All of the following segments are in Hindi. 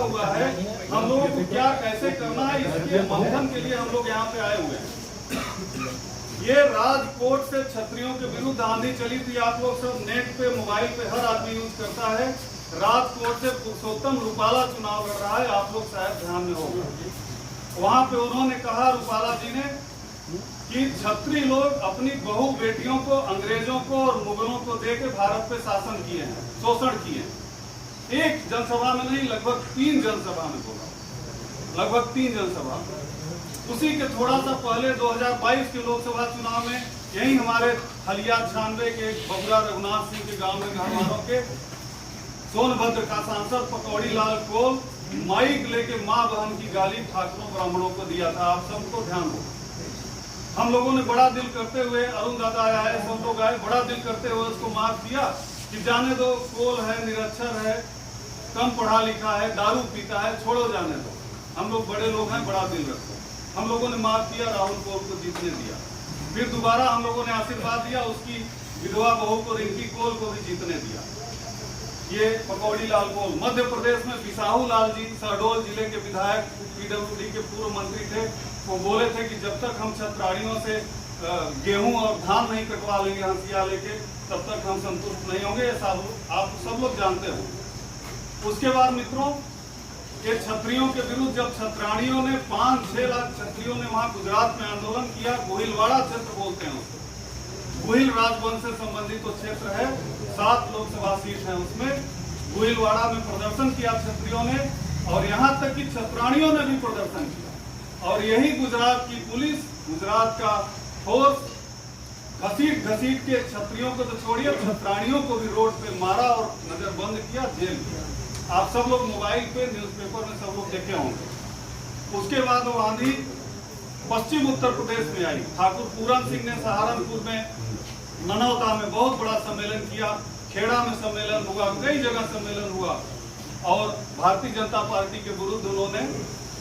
हुआ है, हम लोगों को क्या कैसे करना है, इसके मंथन के लिए हम लोग यहाँ पे आए हुए हैं। ये राजकोट से क्षत्रियों के विरुद्ध आंधी चली थी। आप लोग सब नेट पे, मोबाइल पे हर आदमी यूज करता है। राजकोट से पुरुषोत्तम रूपाला चुनाव लड़ रहा है, आप लोग शायद ध्यान में होगा। वहां पे उन्होंने कहा, रूपाला जी ने, कि क्षत्रिय लोग अपनी बहु बेटियों को अंग्रेजों को और मुगलों को देके भारत पे शासन किए हैं, शोषण किए हैं। एक जनसभा में नहीं, लगभग 3 जनसभा में बोला, लगभग 3 जनसभा। उसी के थोड़ा सा पहले 2022 के लोकसभा चुनाव में यही हमारे हलिया 96 के बबुरा रघुनाथ सिंह के गांव में घर वालों के सोनभद्र का सांसद पकौड़ी लाल कोल माइक लेके मां बहन की गाली ठाकुरों ब्राह्मणों को दिया था। आप सबको ध्यान हो। हम लोगों ने बड़ा दिल करते हुए, अरुण दादा आए, सब लोग आए, बड़ा दिल करते हुए उसको माफ किया कि जाने दो, कोल है, निरक्षर है, कम पढ़ा लिखा है, दारू पीता है, छोड़ो जाने दो, हम लोग बड़े लोग हैं, बड़ा दिल रखो। हम लोगों ने माफ किया, राहुल कोल को जीतने दिया। फिर दोबारा हम लोगों ने आशीर्वाद दिया, उसकी विधवा बहू को, रिंकी कोल को भी जीतने दिया। ये पकौड़ी लाल कोल मध्य प्रदेश में बिसाहू लाल जी शहडोल जिले के विधायक, पीडब्ल्यूडी के पूर्व मंत्री थे। वो बोले थे कि जब तक हम क्षत्राणियों से गेहूं और धान नहीं कटवा लेंगे हंसिया लेके, तब तक हम संतुष्ट नहीं होंगे। आप सब लोग जानते हो। उसके बाद मित्रों, ये क्षत्रियों के विरुद्ध जब क्षत्राणियों ने 5-6 लाख क्षत्रियों ने वहां गुजरात में आंदोलन किया, गोहिलवाड़ा क्षेत्र बोलते हैं उसको, गोहिल राजवंश से संबंधित वो क्षेत्र है, 7 लोकसभा सीट है उसमें। गोहिलवाड़ा में प्रदर्शन किया क्षत्रियों ने, और यहाँ तक कि क्षत्राणियों ने भी प्रदर्शन किया। और यही गुजरात की पुलिस, गुजरात का फोर्स घसीट के क्षत्रियों को तो छोड़िए, क्षत्राणियों को भी रोड पे मारा और नजरबंद किया, जेल किया। आप सब लोग मोबाइल पे, न्यूज़पेपर में सब लोग देखे होंगे। उसके बाद वो आंधी पश्चिम उत्तर प्रदेश में आई। ठाकुर पूरन सिंह ने सहारनपुर में, ननौता में बहुत बड़ा सम्मेलन किया, खेड़ा में सम्मेलन हुआ, कई जगह सम्मेलन हुआ, और भारतीय जनता पार्टी के विरुद्ध उन्होंने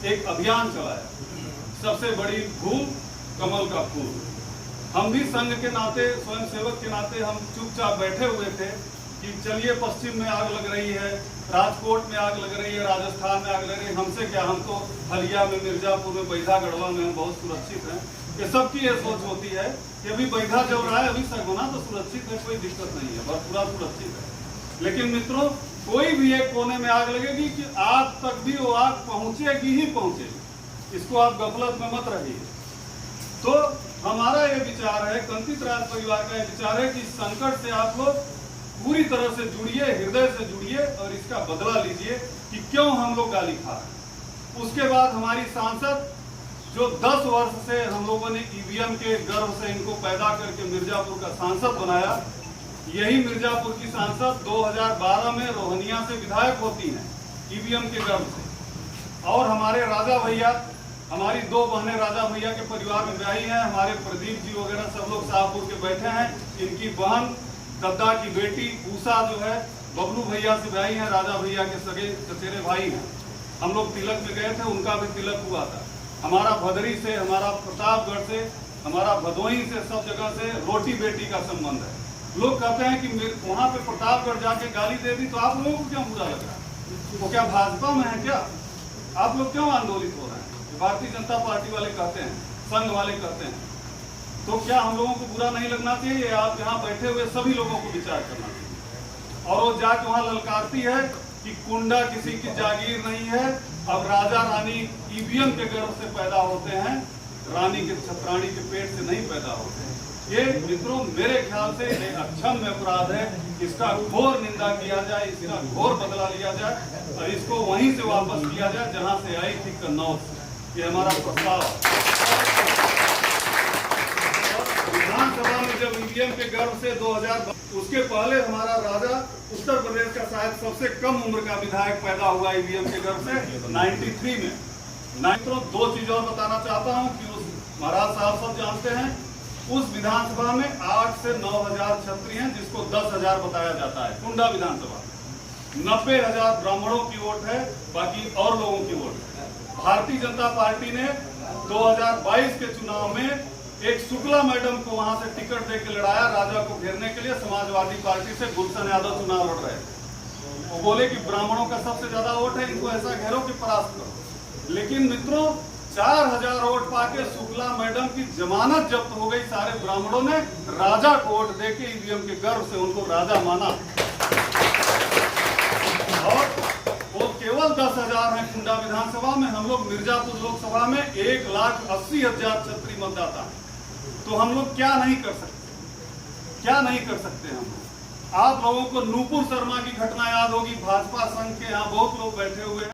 एक अभियान चलाया, सबसे बड़ी भूल कमल का फूल। हम भी संघ के नाते, स्वयंसेवक के नाते हम चुपचाप बैठे हुए थे कि चलिए, पश्चिम में आग लग रही है, राजकोट में आग लग रही है, राजस्थान में आग लग रही है, हमसे क्या, हम तो हलिया में, मिर्जापुर में, बैधा गढ़वा में हम बहुत सुरक्षित हैं। ये सबकी ये सोच होती है कि अभी बैधा जल रहा है, अभी सरगुना तो सुरक्षित है, कोई दिक्कत नहीं है, बस पूरा सुरक्षित है। लेकिन मित्रों, कोई भी एक कोने में आग लगेगी कि आज तक भी वो आग पहुंचेगी ही पहुंचेगी। इसको आप गफलत में मत रहिए। तो हमारा ये विचार है, कंतित राज परिवार का ये विचार है कि इस संकट से आप लोग पूरी तरह से जुड़िए, हृदय से जुड़िए और इसका बदला लीजिए कि क्यों हम लोग गाली खा रहे हैं। उसके बाद हमारी सांसद, जो 10 वर्ष से हम लोगों ने ईवीएम के गर्व से इनको पैदा करके मिर्जापुर का सांसद बनाया, यही मिर्जापुर की सांसद 2012 में रोहनिया से विधायक होती हैं, ईवीएम के गर्व से। और हमारे राजा भैया, हमारी 2 बहनें राजा भैया के परिवार में ब्याही हैं, हमारे प्रदीप जी वगैरह सब लोग शाहपुर के बैठे हैं। इनकी बहन दद्दा की बेटी उषा जो है, बबलू भैया से ब्याही है, राजा भैया के सगे चचेरे भाई हैं। हम लोग तिलक में गए थे, उनका भी तिलक हुआ था। हमारा भदरी से, हमारा प्रतापगढ़ से, हमारा भदोही से, सब जगह से रोटी बेटी का संबंध है। लोग कहते हैं कि वहां पे प्रतापगढ़ जाके गाली दे दी, तो आप लोगों को क्यों बुरा लग रहा है? वो क्या भाजपा में है क्या? आप लोग क्यों आंदोलित हो रहे हैं? भारतीय जनता पार्टी वाले कहते हैं, संघ वाले कहते हैं, तो क्या हम लोगों को बुरा नहीं लगना चाहिए? आप यहाँ बैठे हुए सभी लोगों को विचार करना चाहिए। और वो जाके वहाँ ललकारती है कि कुंडा किसी की जागीर नहीं है, अब राजा रानी ईवीएम के गर्भ से पैदा होते हैं, रानी के, क्षत्राणी के पेट से नहीं पैदा होते हैं। ये मित्रों, मेरे ख्याल से एक अक्षम्य अपराध है। इसका घोर निंदा किया जाए, इसका घोर बदला लिया जाए और इसको वहीं से वापस किया जाए जहां से आई थी, कन्नौज। ये हमारा प्रस्ताव। विधानसभा में जब ईवीएम के गर्भ से 2000, उसके पहले हमारा राजा उत्तर प्रदेश का शायद सबसे कम उम्र का विधायक पैदा हुआ ईवीएम के गर्भ से 93 में। मित्रों, 2 चीज और बताना चाहता हूँ कि उस महाराज साहब सब जानते हैं, उस विधानसभा में 8 से 9 हजार क्षत्रिय हैं, जिसको 10,000 बताया जाता है। कुंडा विधानसभा 90,000 ब्राह्मणों की वोट है, बाकी और लोगों की वोट है। भारतीय जनता पार्टी ने 2022 के चुनाव में एक शुक्ला मैडम को वहां से टिकट देकर लड़ाया, राजा को घेरने के लिए। समाजवादी पार्टी से गुलशन यादव चुनाव लड़ रहे थे। वो बोले कि ब्राह्मणों का सबसे ज्यादा वोट है, इनको ऐसा घेरो कि परास्त करो। लेकिन मित्रों 4000 वोट पाके शुक्ला मैडम की जमानत जब्त हो गई। सारे ब्राह्मणों ने राजा को वोट देके ईवीएम के गर्व से उनको राजा माना। और वो केवल 10,000 है कुंडा विधानसभा में, हम लोग मिर्जापुर लोकसभा में 1,80,000 क्षत्रिय मतदाता है। तो हम लोग क्या नहीं कर सकते, क्या नहीं कर सकते हम लोग। आप लोगों को नूपुर शर्मा की घटना याद होगी, भाजपा संघ के यहाँ बहुत लोग बैठे हुए हैं।